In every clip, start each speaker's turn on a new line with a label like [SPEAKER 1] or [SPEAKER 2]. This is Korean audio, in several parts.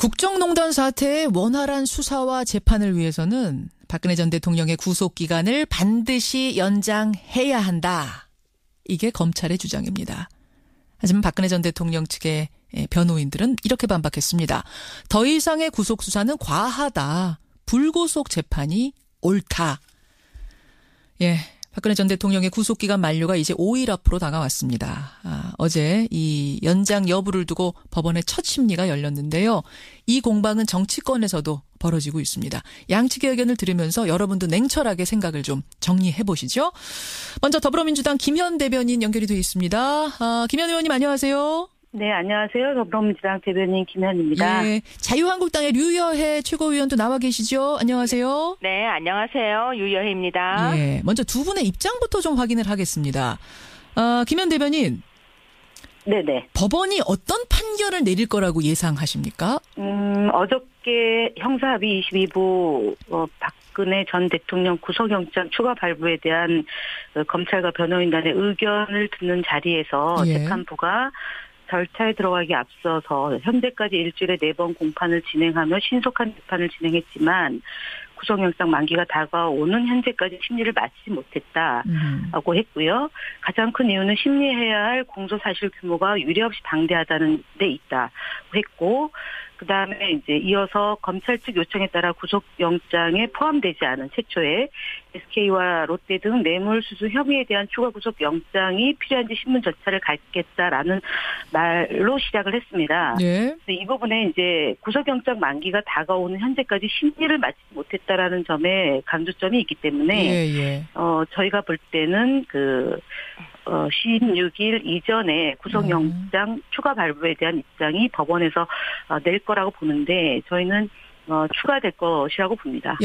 [SPEAKER 1] 국정농단 사태의 원활한 수사와 재판을 위해서는 박근혜 전 대통령의 구속기간을 반드시 연장해야 한다. 이게 검찰의 주장입니다. 하지만 박근혜 전 대통령 측의 변호인들은 이렇게 반박했습니다. 더 이상의 구속수사는 과하다. 불구속 재판이 옳다. 예, 박근혜 전 대통령의 구속기간 만료가 이제 5일 앞으로 다가왔습니다. 어제 이 연장 여부를 두고 법원의 첫 심리가 열렸는데요. 이 공방은 정치권에서도 벌어지고 있습니다. 양측의 의견을 들으면서 여러분도 냉철하게 생각을 좀 정리해 보시죠. 먼저 더불어민주당 김현 대변인 연결이 되어 있습니다. 김현 의원님 안녕하세요.
[SPEAKER 2] 네, 안녕하세요. 더불어민주당 대변인 김현입니다.
[SPEAKER 1] 예, 자유한국당의 류여해 최고위원도 나와 계시죠? 안녕하세요.
[SPEAKER 3] 네, 안녕하세요. 유여해입니다.
[SPEAKER 1] 예, 먼저 두 분의 입장부터 좀 확인을 하겠습니다. 김현 대변인.
[SPEAKER 2] 네네.
[SPEAKER 1] 법원이 어떤 판결을 내릴 거라고 예상하십니까?
[SPEAKER 2] 어저께 형사합의 22부 박근혜 전 대통령 구속영장 추가 발부에 대한 검찰과 변호인단의 의견을 듣는 자리에서
[SPEAKER 1] 예.
[SPEAKER 2] 재판부가 절차에 들어가기 앞서서 현재까지 일주일에 4번 공판을 진행하며 신속한 재판을 진행했지만 구속영장 만기가 다가오는 현재까지 심리를 마치지 못했다고 했고요. 가장 큰 이유는 심리해야 할 공소사실 규모가 유례없이 방대하다는 데 있다고 했고, 그다음에 이제 이어서 검찰 측 요청에 따라 구속영장에 포함되지 않은 최초의 SK와 롯데 등 뇌물수수 혐의에 대한 추가 구속영장이 필요한지 신문 절차를 갖겠다라는 말로 시작을 했습니다.
[SPEAKER 1] 예.
[SPEAKER 2] 이 부분에 이제 구속영장 만기가 다가오는 현재까지 심리를 마치지 못했다라는 점에 강조점이 있기 때문에 저희가 볼 때는 16일 이전에 구속영장 추가 발부에 대한 입장이 법원에서 낼 거라고 보는데 저희는 추가될 것이라고 봅니다.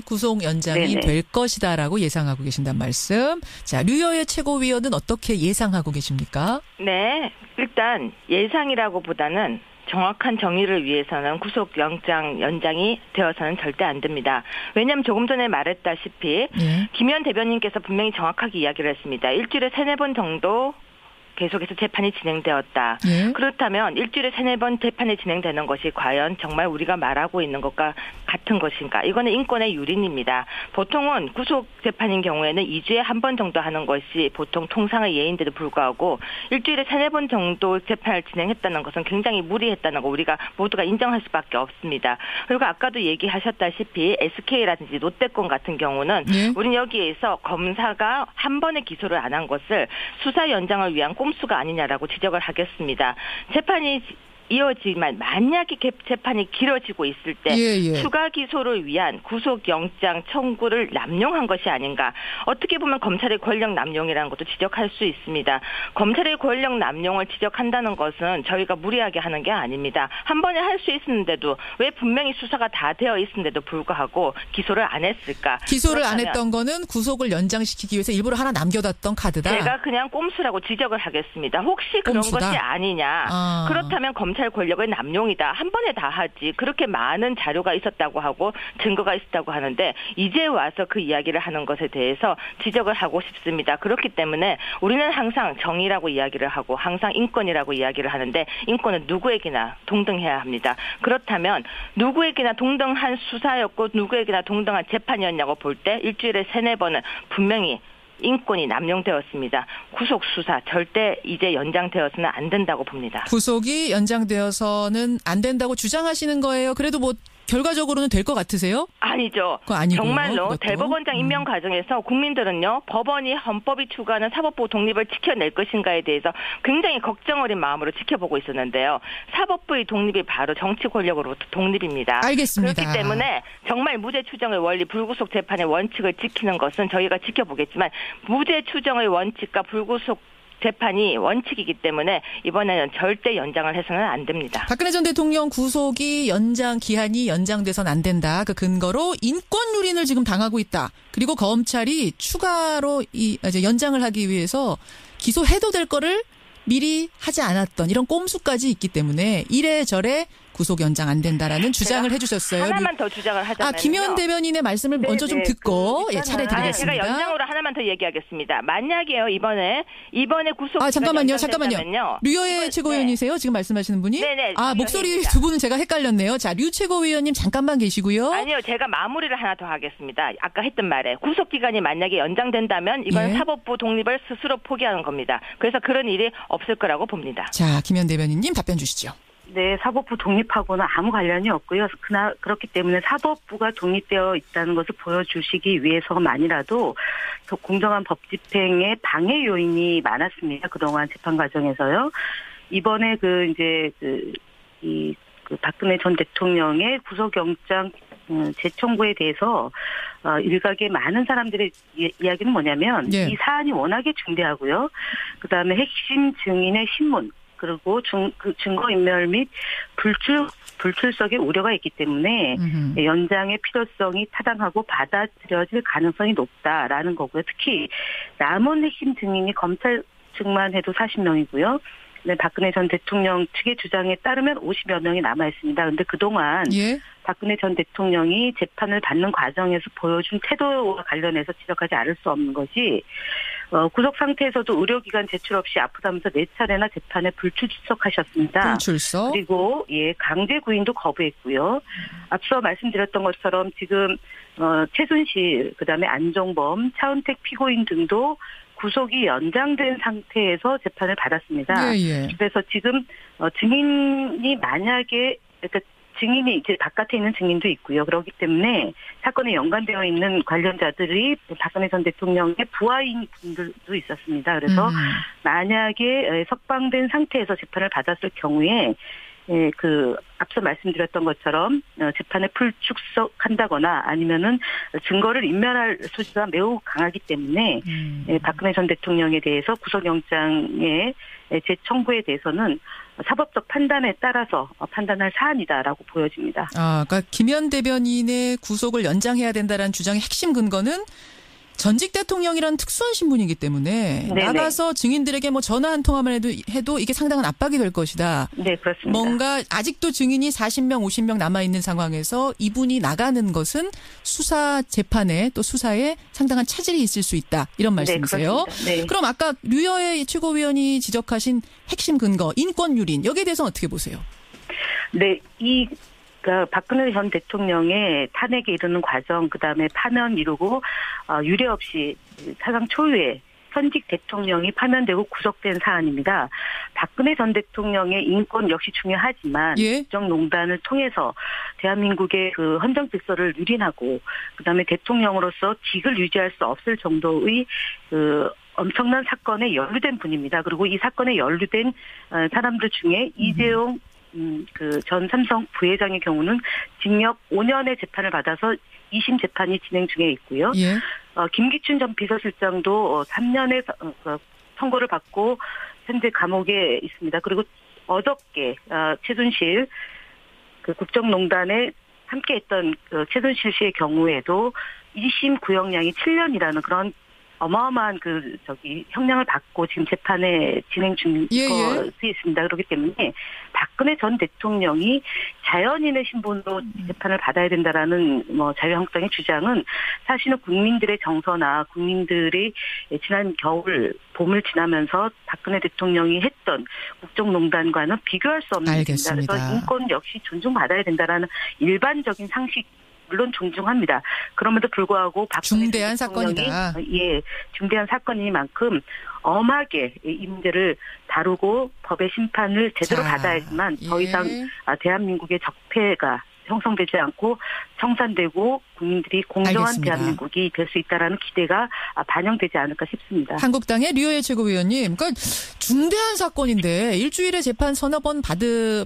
[SPEAKER 1] 구속 연장이
[SPEAKER 2] 네네.
[SPEAKER 1] 될 것이다라고 예상하고 계신단 말씀. 자, 류여해 최고위원은 어떻게 예상하고 계십니까?
[SPEAKER 3] 네, 일단 예상이라고 보다는 정확한 정의를 위해서는 구속영장 연장이 되어서는 절대 안 됩니다. 왜냐하면 조금 전에 말했다시피 김현 대변인께서 분명히 정확하게 이야기를 했습니다. 일주일에 3-4번 정도 계속해서 재판이 진행되었다. 그렇다면 일주일에 3-4번 재판이 진행되는 것이 과연 정말 우리가 말하고 있는 것과 같은 것인가? 이거는 인권의 유린입니다. 보통은 구속 재판인 경우에는 2주에 1번 정도 하는 것이 보통 통상의 예인데도 불구하고 일주일에 3-4번 정도 재판을 진행했다는 것은 굉장히 무리했다는 거 우리가 모두가 인정할 수밖에 없습니다. 그리고 아까도 얘기하셨다시피 SK라든지 롯데건 같은 경우는 우리는 여기에서 검사가 한 번에 기소를 안 한 것을 수사 연장을 위한 꼼수가 아니냐라고 지적을 하겠습니다. 재판이 이어지만 만약에 재판이 길어지고 있을 때 추가 기소를 위한 구속영장 청구를 남용한 것이 아닌가. 어떻게 보면 검찰의 권력 남용이라는 것도 지적할 수 있습니다. 검찰의 권력 남용을 지적한다는 것은 저희가 무리하게 하는 게 아닙니다. 한 번에 할 수 있었는데도 왜 분명히 수사가 다 되어 있었는데도 불구하고 기소를 안 했을까.
[SPEAKER 1] 기소를 안 했던 거는 구속을 연장시키기 위해서 일부러 하나 남겨뒀던 카드다.
[SPEAKER 3] 제가 그냥 꼼수라고 지적을 하겠습니다. 혹시 그런
[SPEAKER 1] 꼼수다?
[SPEAKER 3] 것이 아니냐. 그렇다면 검찰 권력의 남용이다. 한 번에 다 하지. 그렇게 많은 자료가 있었다고 하고 증거가 있었다고 하는데 이제 와서 그 이야기를 하는 것에 대해서 지적을 하고 싶습니다. 그렇기 때문에 우리는 항상 정의라고 이야기를 하고 항상 인권이라고 이야기를 하는데 인권은 누구에게나 동등해야 합니다. 그렇다면 누구에게나 동등한 수사였고 누구에게나 동등한 재판이었냐고 볼 때 일주일에 3-4번은 분명히 인권이 남용되었습니다. 구속 수사 절대 이제 연장되어서는 안 된다고 봅니다.
[SPEAKER 1] 구속이 연장되어서는 안 된다고 주장하시는 거예요. 그래도 뭐 결과적으로는 될 것 같으세요?
[SPEAKER 3] 아니죠. 정말로 그것도? 대법원장 임명 과정에서 국민들은요. 법원이 헌법이 추구하는 사법부 독립을 지켜낼 것인가에 대해서 굉장히 걱정 어린 마음으로 지켜보고 있었는데요. 사법부의 독립이 바로 정치 권력으로부터 독립입니다.
[SPEAKER 1] 알겠습니다.
[SPEAKER 3] 그렇기 때문에 정말 무죄 추정의 원리, 불구속 재판의 원칙을 지키는 것은 저희가 지켜보겠지만 무죄 추정의 원칙과 불구속 재판이 원칙이기 때문에 이번에는 절대 연장을 해서는 안 됩니다.
[SPEAKER 1] 박근혜 전 대통령 구속이 기한이 연장돼서는 안 된다. 그 근거로 인권 유린을 지금 당하고 있다. 그리고 검찰이 추가로 이제 연장을 하기 위해서 기소해도 될 거를 미리 하지 않았던 이런 꼼수까지 있기 때문에 이래저래 구속 연장 안 된다라는 주장을 해주셨어요.
[SPEAKER 3] 하나만 더 주장을 하자면요.
[SPEAKER 1] 김현 대변인의 말씀을 먼저 좀 듣고 차례 드리겠습니다.
[SPEAKER 3] 제가 연장으로 하나만 더 얘기하겠습니다. 만약에요 이번에 구속
[SPEAKER 1] 잠깐만요. 류여애 최고위원이세요? 지금 말씀하시는 분이?
[SPEAKER 3] 네네.
[SPEAKER 1] 목소리 두 분은 제가 헷갈렸네요. 자, 류 최고위원님 잠깐만 계시고요.
[SPEAKER 3] 아니요. 제가 마무리를 하나 더 하겠습니다. 아까 했던 말에 구속기간이 만약에 연장된다면 이번 사법부 독립을 스스로 포기하는 겁니다. 그래서 그런 일이 없을 거라고 봅니다.
[SPEAKER 1] 자, 김현 대변인님 답변 주시죠.
[SPEAKER 2] 네, 사법부 독립하고는 아무 관련이 없고요. 그렇기 때문에 사법부가 독립되어 있다는 것을 보여주시기 위해서만이라도 더 공정한 법 집행에 방해 요인이 많았습니다. 그동안 재판 과정에서요. 이번에 박근혜 전 대통령의 구속영장 재청구에 대해서 일각의 많은 사람들의 이야기는 뭐냐면 이 사안이 워낙에 중대하고요. 그다음에 핵심 증인의 신문 그리고 증거인멸 및 불출석의 우려가 있기 때문에 연장의 필요성이 타당하고 받아들여질 가능성이 높다라는 거고요. 특히 남은 핵심 증인이 검찰 측만 해도 40명이고요. 네, 박근혜 전 대통령 측의 주장에 따르면 50여 명이 남아 있습니다. 그런데 그동안 박근혜 전 대통령이 재판을 받는 과정에서 보여준 태도와 관련해서 지적하지 않을 수 없는 것이 구속 상태에서도 의료기관 제출 없이 아프다면서 4차례나 재판에 불출석하셨습니다. 불출석. 그리고 강제 구인도 거부했고요. 앞서 말씀드렸던 것처럼 지금 최순실, 그다음에 안종범, 차은택 피고인 등도 구속이 연장된 상태에서 재판을 받았습니다. 그래서 지금 증인이 만약에 그러니까 증인이 이제 바깥에 있는 증인도 있고요. 그렇기 때문에 사건에 연관되어 있는 관련자들이 박근혜 전 대통령의 부하인 분들도 있었습니다. 그래서 만약에 석방된 상태에서 재판을 받았을 경우에 앞서 말씀드렸던 것처럼 재판에 불출석한다거나 아니면은 증거를 인멸할 소지가 매우 강하기 때문에 박근혜 전 대통령에 대해서 구속영장의 재청구에 대해서는 사법적 판단에 따라서 판단할 사안이다라고 보여집니다.
[SPEAKER 1] 그러니까 김현 대변인의 구속을 연장해야 된다라는 주장의 핵심 근거는 전직 대통령이라는 특수한 신분이기 때문에 나가서 증인들에게 전화 한 통화만 해도 이게 상당한 압박이 될 것이다.
[SPEAKER 2] 네, 그렇습니다.
[SPEAKER 1] 뭔가 아직도 증인이 40명, 50명 남아있는 상황에서 이분이 나가는 것은 수사 재판에 또 수사에 상당한 차질이 있을 수 있다. 이런 말씀이세요.
[SPEAKER 2] 네.
[SPEAKER 1] 그럼 아까 류여애 최고위원이 지적하신 핵심 근거, 인권 유린 여기에 대해서는 어떻게 보세요?
[SPEAKER 2] 네, 박근혜 전 대통령의 탄핵에 이르는 과정, 그다음에 파면 이루고 유례 없이 사상 초유의 현직 대통령이 파면되고 구속된 사안입니다. 박근혜 전 대통령의 인권 역시 중요하지만 국정농단을 통해서 대한민국의 헌정 질서를 유린하고 그다음에 대통령으로서 직을 유지할 수 없을 정도의 엄청난 사건에 연루된 분입니다. 그리고 이 사건에 연루된 사람들 중에 이재용 전 삼성 부회장의 경우는 징역 5년의 재판을 받아서 2심 재판이 진행 중에 있고요. 김기춘 전 비서실장도 3년의 선고를 받고 현재 감옥에 있습니다. 그리고 어저께 최순실 국정농단에 함께했던 최순실 씨의 경우에도 2심 구형량이 7년이라는 그런 어마어마한 형량을 받고 지금 재판에 진행 중인 것이 있습니다. 그렇기 때문에 박근혜 전 대통령이 자연인의 신분으로 재판을 받아야 된다라는 자유한국당의 주장은 사실은 국민들의 정서나 국민들이 지난 겨울, 봄을 지나면서 박근혜 대통령이 했던 국정농단과는 비교할 수 없는 일입니다. 그래서 인권 역시 존중받아야 된다라는 일반적인 상식 물론 존중합니다. 그럼에도 불구하고 박근혜
[SPEAKER 1] 중대한 사건이다.
[SPEAKER 2] 중대한 사건이니만큼 엄하게 이 문제를 다루고 법의 심판을 제대로 받아야지만 더 이상 대한민국의 적폐가 형성되지 않고 청산되고 국민들이 공정한 대한민국이 될 수 있다라는 기대가 반영되지 않을까 싶습니다.
[SPEAKER 1] 한국당의 류여애 최고위원님, 그러니까 중대한 사건인데 일주일에 재판 서너 번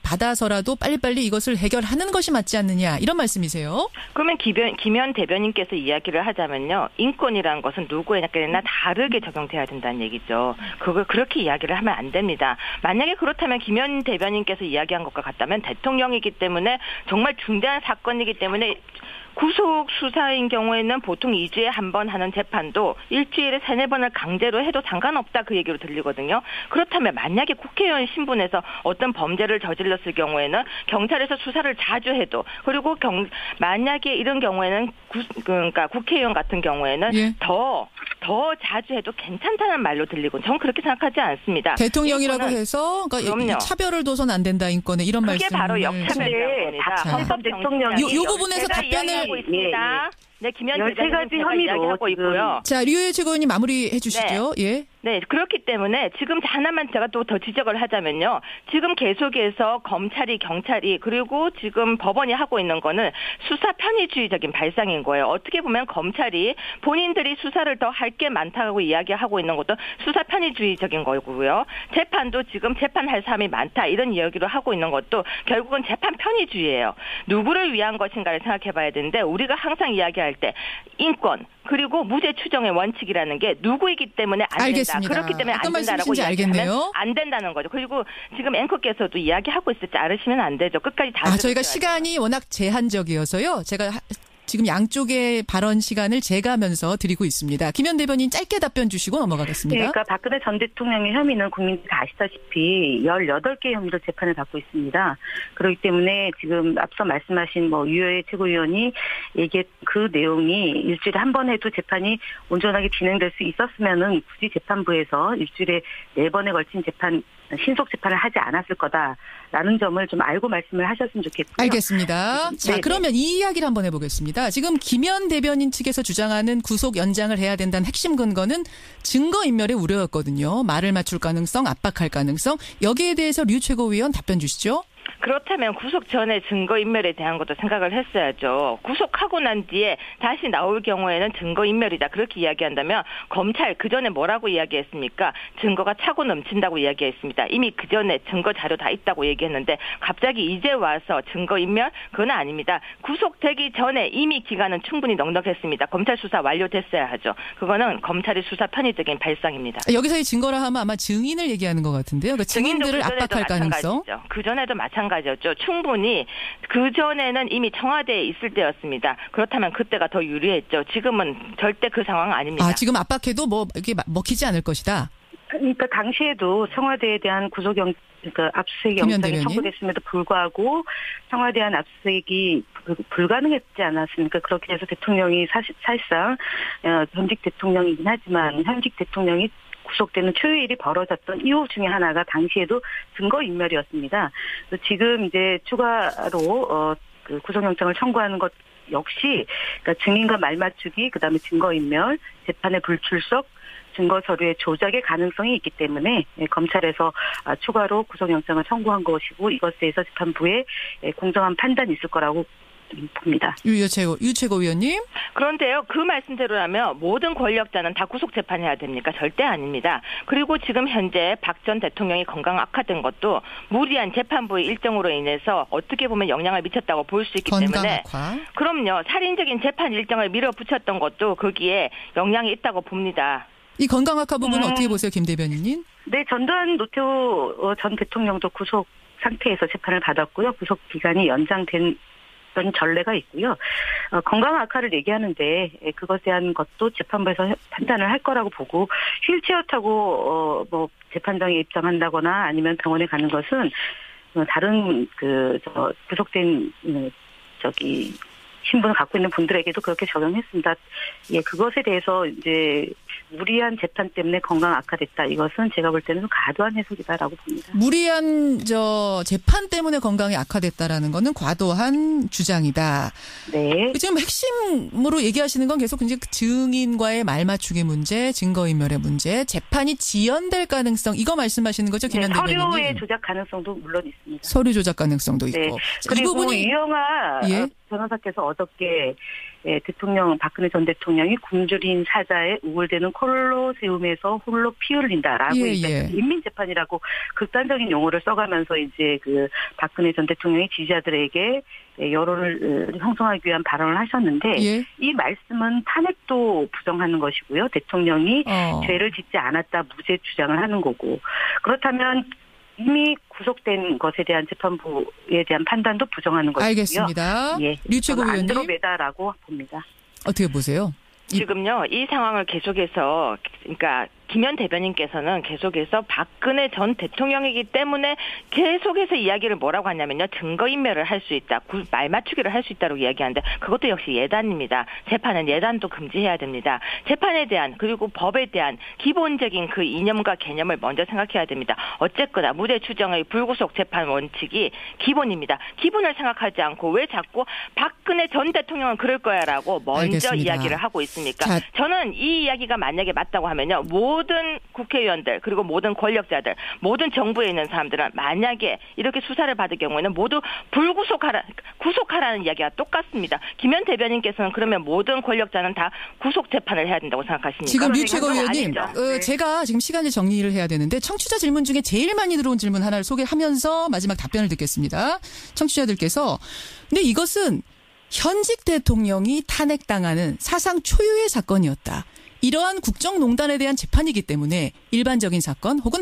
[SPEAKER 1] 받아서라도 빨리빨리 이것을 해결하는 것이 맞지 않느냐 이런 말씀이세요?
[SPEAKER 3] 그러면 김현 대변인께서 이야기를 하자면요. 인권이라는 것은 누구에게나 다르게 적용돼야 된다는 얘기죠. 그걸 그렇게 이야기를 하면 안 됩니다. 만약에 그렇다면 김현 대변인께서 이야기한 것과 같다면 대통령이기 때문에 정말 중대한 사건이기 때문에 구속 수사인 경우에는 보통 2주에 한 번 하는 재판도 일주일에 3-4번을 강제로 해도 상관없다 그 얘기로 들리거든요. 그렇다면 만약에 국회의원 신분에서 어떤 범죄를 저질렀을 경우에는 경찰에서 수사를 자주 해도 그리고 만약에 이런 경우에는 그러니까 국회의원 같은 경우에는
[SPEAKER 1] 예.
[SPEAKER 3] 더 자주 해도 괜찮다는 말로 들리고 저는 그렇게 생각하지 않습니다.
[SPEAKER 1] 대통령이라고 해서 그러니까 차별을 둬서는 안 된다 인권에 이런 말씀을.
[SPEAKER 3] 그게 바로 역차별입니다.
[SPEAKER 2] 헌법 대통령이
[SPEAKER 1] 이 부분에서 답변을
[SPEAKER 3] 하고 있습니다. 네, 김현
[SPEAKER 2] 13가지 혐의로
[SPEAKER 3] 하고 있고요.
[SPEAKER 1] 자, 류혜 최고위원님 마무리해 주시죠.
[SPEAKER 3] 네.
[SPEAKER 1] 예.
[SPEAKER 3] 네, 그렇기 때문에 지금 하나만 제가 또 더 지적을 하자면요. 지금 계속해서 검찰이 경찰이 그리고 지금 법원이 하고 있는 거는 수사 편의주의적인 발상인 거예요. 어떻게 보면 검찰이 본인들이 수사를 더 할 게 많다고 이야기하고 있는 것도 수사 편의주의적인 거고요. 재판도 지금 재판할 사람이 많다 이런 이야기로 하고 있는 것도 결국은 재판 편의주의예요. 누구를 위한 것인가를 생각해 봐야 되는데 우리가 항상 이야기할 때 인권 그리고 무죄 추정의 원칙이라는 게 누구이기 때문에 안 된다.
[SPEAKER 1] 알겠습니다.
[SPEAKER 3] 그렇기 때문에 안
[SPEAKER 1] 어떤
[SPEAKER 3] 된다라고
[SPEAKER 1] 말씀이신지 알겠네요.
[SPEAKER 3] 안 된다는 거죠. 그리고 지금 앵커께서도 이야기하고 있을지 않으시면 안 되죠. 끝까지 다
[SPEAKER 1] 저희가 시간이 워낙 제한적이어서요. 제가 지금 양쪽의 발언 시간을 재가면서 드리고 있습니다. 김현 대변인 짧게 답변 주시고 넘어가겠습니다.
[SPEAKER 2] 그러니까 박근혜 전 대통령의 혐의는 국민들이 다 아시다시피 18개의 혐의로 재판을 받고 있습니다. 그렇기 때문에 지금 앞서 말씀하신 류혜 최고위원이 얘기했던 그 내용이 일주일에 한 번 해도 재판이 온전하게 진행될 수 있었으면은 굳이 재판부에서 일주일에 4번에 걸친 신속 재판을 하지 않았을 거다라는 점을 좀 알고 말씀을 하셨으면 좋겠고요.
[SPEAKER 1] 알겠습니다. 자,
[SPEAKER 2] 네네.
[SPEAKER 1] 그러면 이 이야기를 한번 해보겠습니다. 지금 김현 대변인 측에서 주장하는 구속 연장을 해야 된다는 핵심 근거는 증거인멸의 우려였거든요. 말을 맞출 가능성, 압박할 가능성. 여기에 대해서 류 최고위원 답변 주시죠.
[SPEAKER 3] 그렇다면 구속 전에 증거인멸에 대한 것도 생각을 했어야죠. 구속하고 난 뒤에 다시 나올 경우에는 증거인멸이다. 그렇게 이야기한다면 검찰 그전에 뭐라고 이야기했습니까? 증거가 차고 넘친다고 이야기했습니다. 이미 그전에 증거 자료 다 있다고 얘기했는데 갑자기 이제 와서 증거인멸? 그건 아닙니다. 구속되기 전에 이미 기간은 충분히 넉넉했습니다. 검찰 수사 완료됐어야 하죠. 그거는 검찰의 수사 편의적인 발상입니다.
[SPEAKER 1] 여기서의 증거라 하면 아마 증인을 얘기하는 것 같은데요. 그러니까 증인들을 압박할 가능성.
[SPEAKER 3] 그전에도 마찬가지였죠. 충분히 그전에는 이미 청와대에 있을 때였습니다. 그렇다면 그때가 더 유리했죠. 지금은 절대 그 상황 아닙니다.
[SPEAKER 1] 지금 압박해도 이게 먹히지 않을 것이다.
[SPEAKER 2] 그러니까 당시에도 청와대에 대한 그러니까 압수수색 영장이 청구됐음에도 불구하고 청와대에 대한 압수수색이 불가능했지 않았습니까? 그렇게 해서 대통령이 사실상 현직 대통령이긴 하지만 현직 대통령이 구속되는 초유일이 벌어졌던 이유 중에 하나가 당시에도 증거인멸이었습니다. 지금 이제 추가로 구속영장을 청구하는 것 역시 그러니까 증인과 말맞추기, 그다음에 증거인멸, 재판의 불출석, 증거 서류의 조작의 가능성이 있기 때문에 검찰에서 추가로 구속영장을 청구한 것이고 이것에 대해서 재판부에 공정한 판단이 있을 거라고 봅니다.
[SPEAKER 1] 유 최고위원님.
[SPEAKER 3] 그런데요, 그 말씀대로라면 모든 권력자는 다 구속 재판해야 됩니까? 절대 아닙니다. 그리고 지금 현재 박 전 대통령이 건강 악화된 것도 무리한 재판부의 일정으로 인해서 어떻게 보면 영향을 미쳤다고 볼 수 있기 때문에 그럼요, 살인적인 재판 일정을 밀어붙였던 것도 거기에 영향이 있다고 봅니다.
[SPEAKER 1] 이 건강 악화 부분은 어떻게 보세요, 김 대변인님?
[SPEAKER 2] 네, 전두환 노태우 전 대통령도 구속 상태에서 재판을 받았고요. 구속 기간이 연장된 전례가 있고요. 건강 악화를 얘기하는데 그것에 대한 것도 재판부에서 판단을 할 거라고 보고 휠체어 타고 재판장에 입장한다거나 아니면 병원에 가는 것은 다른 구속된 신분을 갖고 있는 분들에게도 그렇게 적용했습니다. 예, 그것에 대해서 이제 무리한 재판 때문에 건강 악화됐다. 이것은 제가 볼 때는 과도한 해석이다라고 봅니다.
[SPEAKER 1] 무리한 재판 때문에 건강이 악화됐다라는 거는 과도한 주장이다.
[SPEAKER 2] 네.
[SPEAKER 1] 지금 핵심으로 얘기하시는 건 계속 이제 증인과의 말맞추기 문제, 증거인멸의 문제, 재판이 지연될 가능성 이거 말씀하시는 거죠, 김현 대변인님?
[SPEAKER 2] 서류의 조작 가능성도 물론 있습니다.
[SPEAKER 1] 서류 조작 가능성도 있고.
[SPEAKER 2] 네. 그리고 유영아 변호사께서 어저께 박근혜 전 대통령이 굶주린 사자에 우글대는 콜로세움에서 홀로 피 흘린다라고 인민재판이라고 극단적인 용어를 써가면서 이제 박근혜 전 대통령의 지지자들에게 여론을 형성하기 위한 발언을 하셨는데 이 말씀은 탄핵도 부정하는 것이고요. 대통령이 죄를 짓지 않았다 무죄 주장을 하는 거고 그렇다면 이미 구속된 것에 대한 재판부에 대한 판단도 부정하는 것이고요.
[SPEAKER 1] 알겠습니다.
[SPEAKER 2] 예,
[SPEAKER 1] 류 최고위원님.
[SPEAKER 2] 안드로메다라고 봅니다.
[SPEAKER 1] 어떻게 보세요?
[SPEAKER 3] 지금요, 이 상황을 계속해서, 그러니까 김현 대변인께서는 계속해서 박근혜 전 대통령이기 때문에 계속해서 이야기를 뭐라고 하냐면요. 증거인멸을 할 수 있다. 말 맞추기를 할 수 있다고 이야기하는데 그것도 역시 예단입니다. 재판은 예단도 금지해야 됩니다. 재판에 대한 그리고 법에 대한 기본적인 그 이념과 개념을 먼저 생각해야 됩니다. 어쨌거나 무죄 추정의 불구속 재판 원칙이 기본입니다. 기본을 생각하지 않고 왜 자꾸 박근혜 전 대통령은 그럴 거야라고 먼저
[SPEAKER 1] 알겠습니다.
[SPEAKER 3] 이야기를 하고 있습니까?
[SPEAKER 1] 자,
[SPEAKER 3] 저는 이 이야기가 만약에 맞다고 하면요. 모든 국회의원들 그리고 모든 권력자들 모든 정부에 있는 사람들은 만약에 이렇게 수사를 받을 경우에는 모두 구속하라는 이야기가 똑같습니다. 김현 대변인께서는 그러면 모든 권력자는 다 구속 재판을 해야 된다고 생각하십니까?
[SPEAKER 1] 지금 류 최고위원님,
[SPEAKER 2] 네.
[SPEAKER 1] 제가 지금 시간을 정리를 해야 되는데 청취자 질문 중에 제일 많이 들어온 질문 하나를 소개하면서 마지막 답변을 듣겠습니다. 청취자들께서 근데 이것은 현직 대통령이 탄핵당하는 사상 초유의 사건이었다. 이러한 국정농단에 대한 재판이기 때문에 일반적인 사건 혹은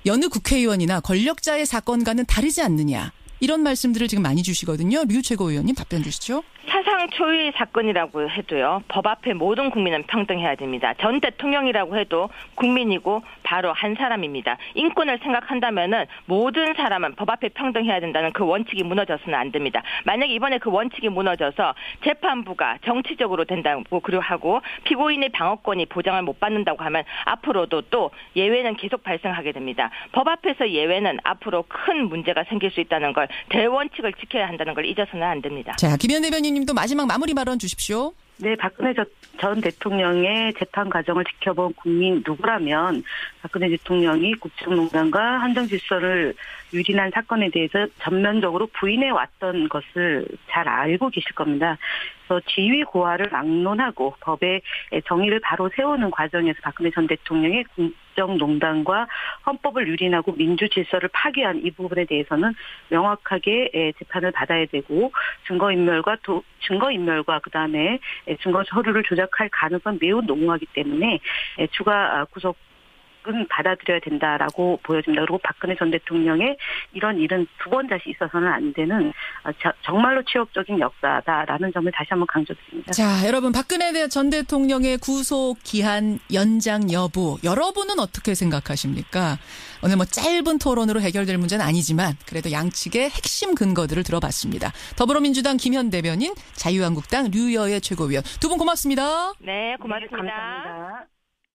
[SPEAKER 1] 여느 국회의원이나 권력자의 사건과는 다르지 않느냐. 이런 말씀들을 지금 많이 주시거든요. 류 최고위원님 답변 주시죠.
[SPEAKER 3] 사상 초유의 사건이라고 해도요. 법 앞에 모든 국민은 평등해야 됩니다. 전 대통령이라고 해도 국민이고 바로 한 사람입니다. 인권을 생각한다면은 모든 사람은 법 앞에 평등해야 된다는 그 원칙이 무너져서는 안 됩니다. 만약에 이번에 그 원칙이 무너져서 재판부가 정치적으로 된다고 그러하고 피고인의 방어권이 보장을 못 받는다고 하면 앞으로도 또 예외는 계속 발생하게 됩니다. 법 앞에서 예외는 앞으로 큰 문제가 생길 수 있다는 걸 대원칙을 지켜야 한다는 걸 잊어서는 안 됩니다.
[SPEAKER 1] 자, 김현 대변인님도 마지막 마무리 발언 주십시오.
[SPEAKER 2] 네, 박근혜 전 대통령의 재판 과정을 지켜본 국민 누구라면 박근혜 대통령이 국정농단과 헌정질서를 유린한 사건에 대해서 전면적으로 부인해 왔던 것을 잘 알고 계실 겁니다. 그래서 지위 고하를 막론하고 법의 정의를 바로 세우는 과정에서 박근혜 전 대통령의 국정농단과 헌법을 유린하고 민주질서를 파괴한 이 부분에 대해서는 명확하게 재판을 받아야 되고 증거인멸과 그다음에 증거 서류를 조작할 가능성은 매우 농후하기 때문에 추가 구속은 받아들여야 된다라고 보여집니다. 그리고 박근혜 전 대통령의 이런 일은 두 번 다시 있어서는 안 되는 정말로 치욕적인 역사다라는 점을 다시 한번 강조드립니다.
[SPEAKER 1] 자, 여러분 박근혜 전 대통령의 구속 기한 연장 여부 여러분은 어떻게 생각하십니까? 오늘 짧은 토론으로 해결될 문제는 아니지만 그래도 양측의 핵심 근거들을 들어봤습니다. 더불어민주당 김현 대변인, 자유한국당 류여애 최고위원 두 분 고맙습니다.
[SPEAKER 3] 네, 고맙습니다.
[SPEAKER 2] 네, 감사합니다.